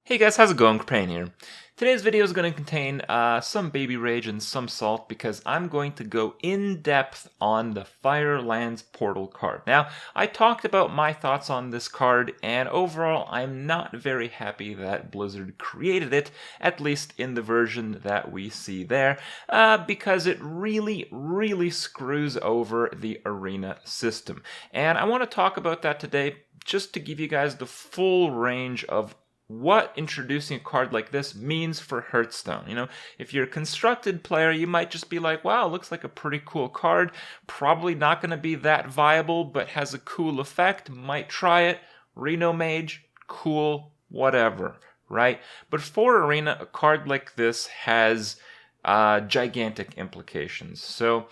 Hey guys, how's it going? Kripparrian here. Today's video is going to contain some baby rage and some salt because I'm going to go in depth on the Firelands Portal card. Now, I talked about my thoughts on this card, and overall I'm not very happy that Blizzard created it, at least in the version that we see there, because it really screws over the arena system. And I want to talk about that today just to give you guys the full range of what introducing a card like this means for Hearthstone. You know, if you're a constructed player, you might just be like, wow, looks like a pretty cool card. Probably not going to be that viable, but has a cool effect. Might try it. Reno Mage, cool, whatever, right? But for Arena, a card like this has gigantic implications. So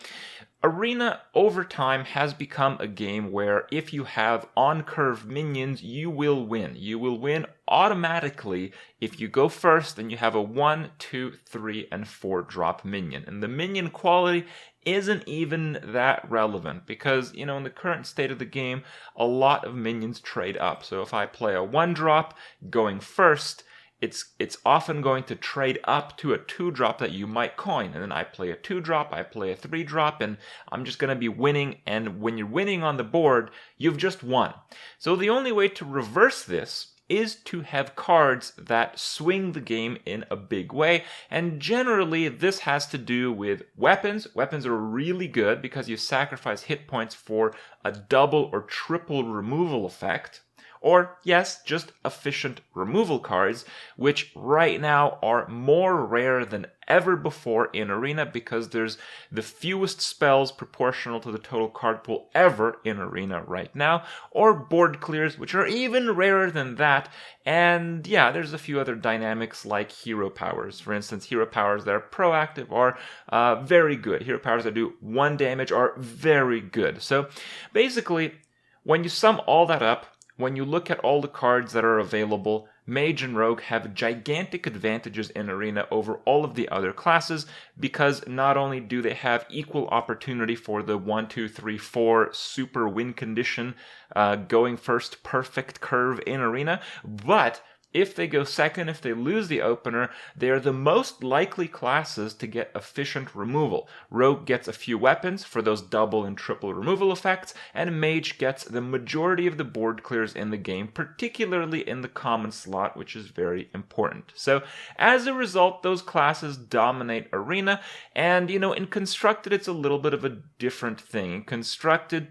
Arena, over time, has become a game where if you have on-curve minions, you will win. You will win automatically if you go first and you have a 1, 2, 3, and 4 drop minion. And the minion quality isn't even that relevant because, you know, in the current state of the game, a lot of minions trade up. So if I play a 1 drop going first, it's often going to trade up to a 2-drop that you might coin. And then I play a 2-drop, I play a 3-drop, and I'm just going to be winning. And when you're winning on the board, you've just won. So the only way to reverse this is to have cards that swing the game in a big way. And generally, this has to do with weapons. Weapons are really good because you sacrifice hit points for a double or triple removal effect. Or, yes, just efficient removal cards, which right now are more rare than ever before in Arena because there's the fewest spells proportional to the total card pool ever in Arena right now, or board clears, which are even rarer than that. And yeah, there's a few other dynamics like hero powers. For instance, hero powers that are proactive are very good. Hero powers that do 1 damage are very good. So basically, when you sum all that up, when you look at all the cards that are available, Mage and Rogue have gigantic advantages in Arena over all of the other classes because not only do they have equal opportunity for the 1, 2, 3, 4 super win condition going first perfect curve in Arena, but if they go second, if they lose the opener, they are the most likely classes to get efficient removal. Rogue gets a few weapons for those double and triple removal effects, and Mage gets the majority of the board clears in the game, particularly in the common slot, which is very important. So, as a result, those classes dominate Arena, and, you know, in Constructed, it's a little bit of a different thing. In Constructed,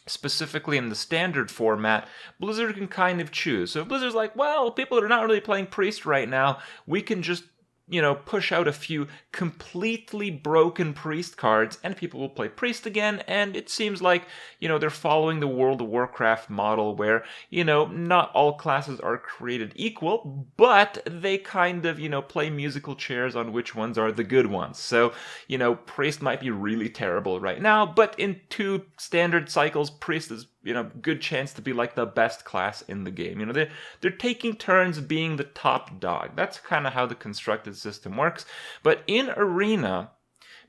specifically in the standard format, Blizzard can kind of choose. So if Blizzard's like, well, people are not really playing Priest right now, we can just, you know, push out a few completely broken Priest cards and people will play Priest again, and it seems like, you know, they're following the World of Warcraft model where, you know, not all classes are created equal, but they kind of, you know, play musical chairs on which ones are the good ones. So, you know, Priest might be really terrible right now, but in 2 standard cycles, Priest is, you know, good chance to be like the best class in the game. You know, they're taking turns being the top dog. That's kind of how the constructed system works. But in Arena,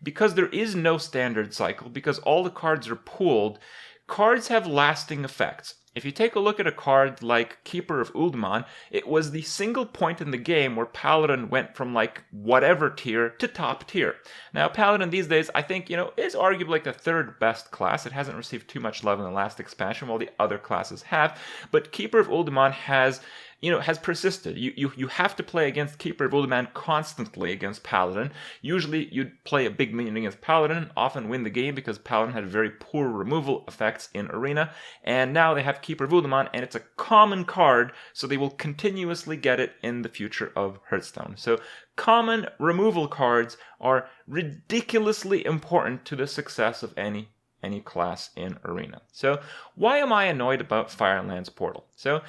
because there is no standard cycle, because all the cards are pooled, cards have lasting effects. If you take a look at a card like Keeper of Uldaman, it was the single point in the game where Paladin went from like whatever tier to top tier. Now Paladin these days, I think, you know, is arguably like the 3rd best class. It hasn't received too much love in the last expansion, while the other classes have. But Keeper of Uldaman has persisted. You have to play against Keeper of Uldaman constantly against Paladin. Usually you'd play a big minion against Paladin, often win the game because Paladin had very poor removal effects in Arena, and now they have Keeper of Uldaman, and it's a common card, so they will continuously get it in the future of Hearthstone. So common removal cards are ridiculously important to the success of any class in Arena. So why am I annoyed about Firelands Portal? So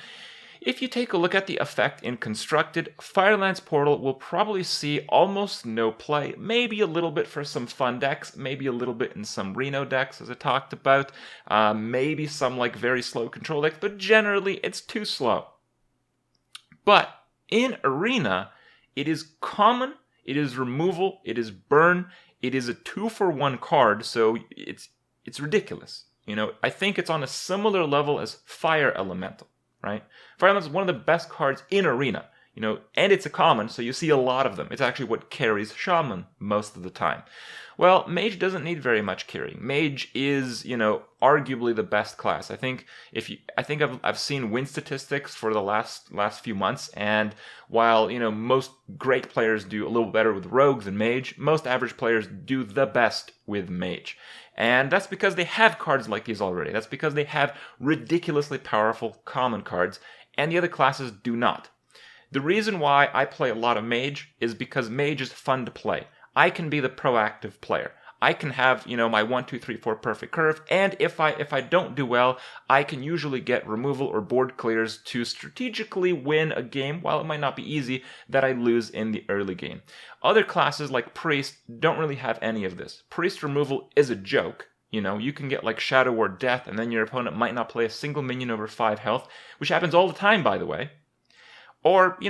if you take a look at the effect in Constructed, Firelands Portal will probably see almost no play, maybe a little bit for some fun decks, maybe a little bit in some Reno decks, as I talked about, maybe some like very slow control decks, but generally it's too slow. But in Arena, it is common, it is removal, it is burn, it is a 2-for-1 card, so it's ridiculous. You know, I think it's on a similar level as Fire Elemental. Right? Firelands is one of the best cards in Arena. and it's a common, so you see a lot of them. It's actually what carries Shaman most of the time. Well, Mage doesn't need very much carrying. Mage is, arguably the best class. I think I've seen win statistics for the last few months, and while, most great players do a little better with Rogue than Mage, most average players do the best with Mage. And that's because they have cards like these already. That's because they have ridiculously powerful common cards, and the other classes do not. The reason why I play a lot of Mage is because Mage is fun to play. I can be the proactive player. I can have, my 1, 2, 3, 4 perfect curve, and if I don't do well, I can usually get removal or board clears to strategically win a game, while it might not be easy, that I lose in the early game. Other classes like Priest don't really have any of this. Priest removal is a joke. You can get like Shadow or Death, and then your opponent might not play a single minion over 5 health, which happens all the time, by the way. Or, you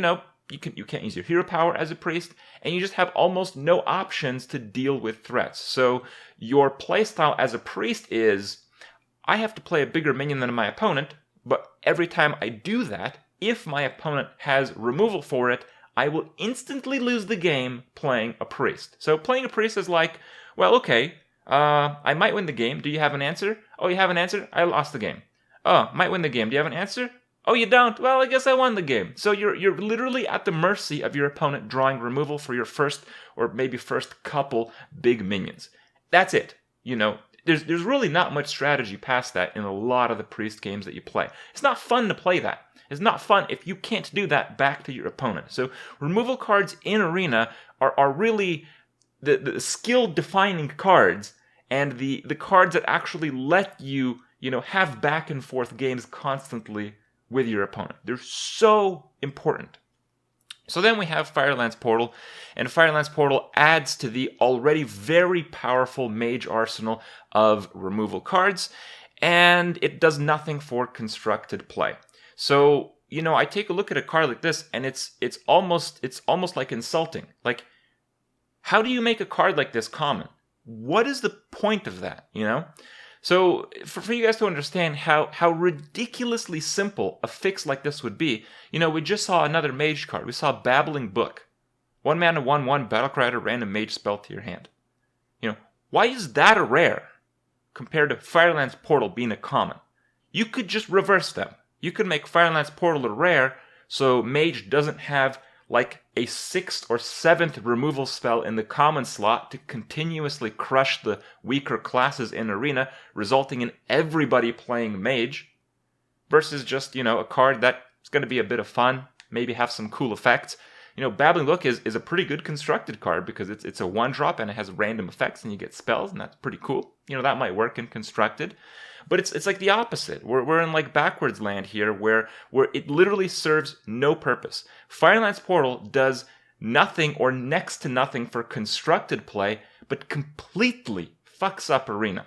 can't use your hero power as a priest, and you just have almost no options to deal with threats. So your playstyle as a priest is, I have to play a bigger minion than my opponent, but every time I do that, if my opponent has removal for it, I will instantly lose the game playing a priest. So playing a priest is like, well, okay, I might win the game. Do you have an answer? Oh, you have an answer? I lost the game. Oh, might win the game. Do you have an answer? Oh, you don't? Well, I guess I won the game. So you're literally at the mercy of your opponent drawing removal for your first or maybe first couple big minions. That's it. There's really not much strategy past that in a lot of the priest games that you play. It's not fun to play that. It's not fun if you can't do that back to your opponent. So removal cards in Arena are really the skill-defining cards, and the cards that actually let you, have back and forth games constantly with your opponent. They're so important. So then we have Firelands Portal, and Firelands Portal adds to the already very powerful Mage arsenal of removal cards, and it does nothing for constructed play. So, I take a look at a card like this, and it's almost like insulting. Like, how do you make a card like this common? What is the point of that, So, for you guys to understand how ridiculously simple a fix like this would be, we just saw another Mage card. We saw Babbling Book. 1 mana, 1/1, battlecry at a random Mage spell to your hand. Why is that a rare compared to Firelands Portal being a common? You could just reverse them. You could make Firelands Portal a rare, so Mage doesn't have like a 6th or 7th removal spell in the common slot to continuously crush the weaker classes in Arena, resulting in everybody playing Mage, versus just, a card that's going to be a bit of fun, maybe have some cool effects. Babbling Book is a pretty good constructed card because it's a 1-drop and it has random effects and you get spells, and that's pretty cool. That might work in constructed. But it's like the opposite. We're in like backwards land here where it literally serves no purpose. Firelands Portal does nothing or next to nothing for constructed play, but completely fucks up Arena.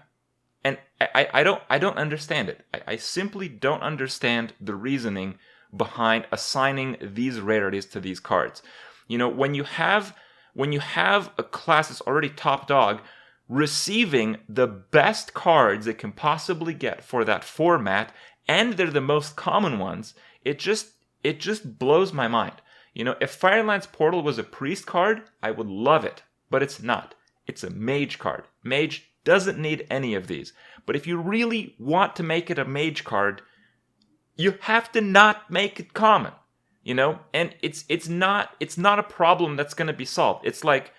And I don't understand it. I simply don't understand the reasoning behind assigning these rarities to these cards. When you have a class that's already top dog, receiving the best cards it can possibly get for that format, and they're the most common ones, it just blows my mind. If Firelands Portal was a priest card, I would love it, but it's not. It's a Mage card. Mage doesn't need any of these. But if you really want to make it a Mage card, you have to not make it common, and it's not a problem that's going to be solved. It's like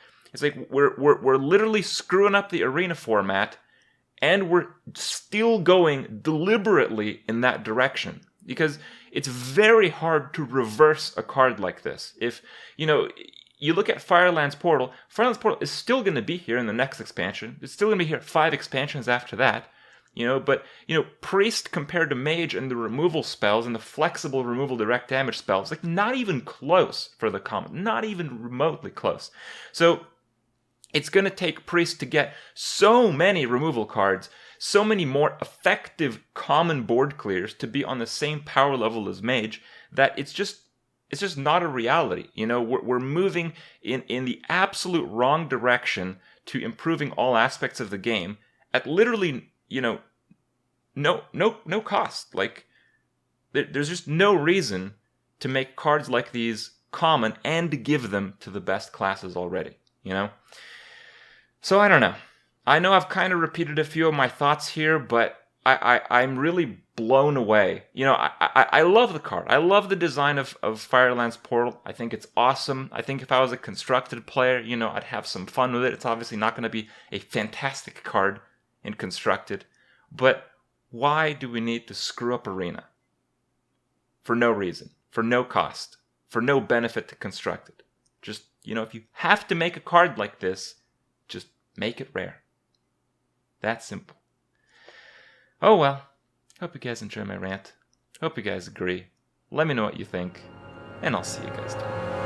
we're literally screwing up the Arena format, and we're still going deliberately in that direction, because it's very hard to reverse a card like this. If you look at Firelands Portal is still going to be here in the next expansion. It's still going to be here 5 expansions after that. But Priest compared to Mage and the removal spells and the flexible removal direct damage spells, like not even close for the common, not even remotely close. So it's going to take Priest to get so many removal cards, so many more effective common board clears to be on the same power level as Mage, that it's just not a reality. We're moving in the absolute wrong direction to improving all aspects of the game at literally no cost. Like, there's just no reason to make cards like these common and give them to the best classes already, you know? So I don't know. I know I've kind of repeated a few of my thoughts here, but I'm really blown away. You know, I love the card. I love the design of Firelands Portal. I think it's awesome. I think if I was a constructed player, you know, I'd have some fun with it. It's obviously not going to be a fantastic card in constructed, but why do we need to screw up Arena? For no reason, for no cost, for no benefit to constructed. Just, you know, if you have to make a card like this, just make it rare. That simple. Oh well, hope you guys enjoy my rant. Hope you guys agree. Let me know what you think, and I'll see you guys tomorrow.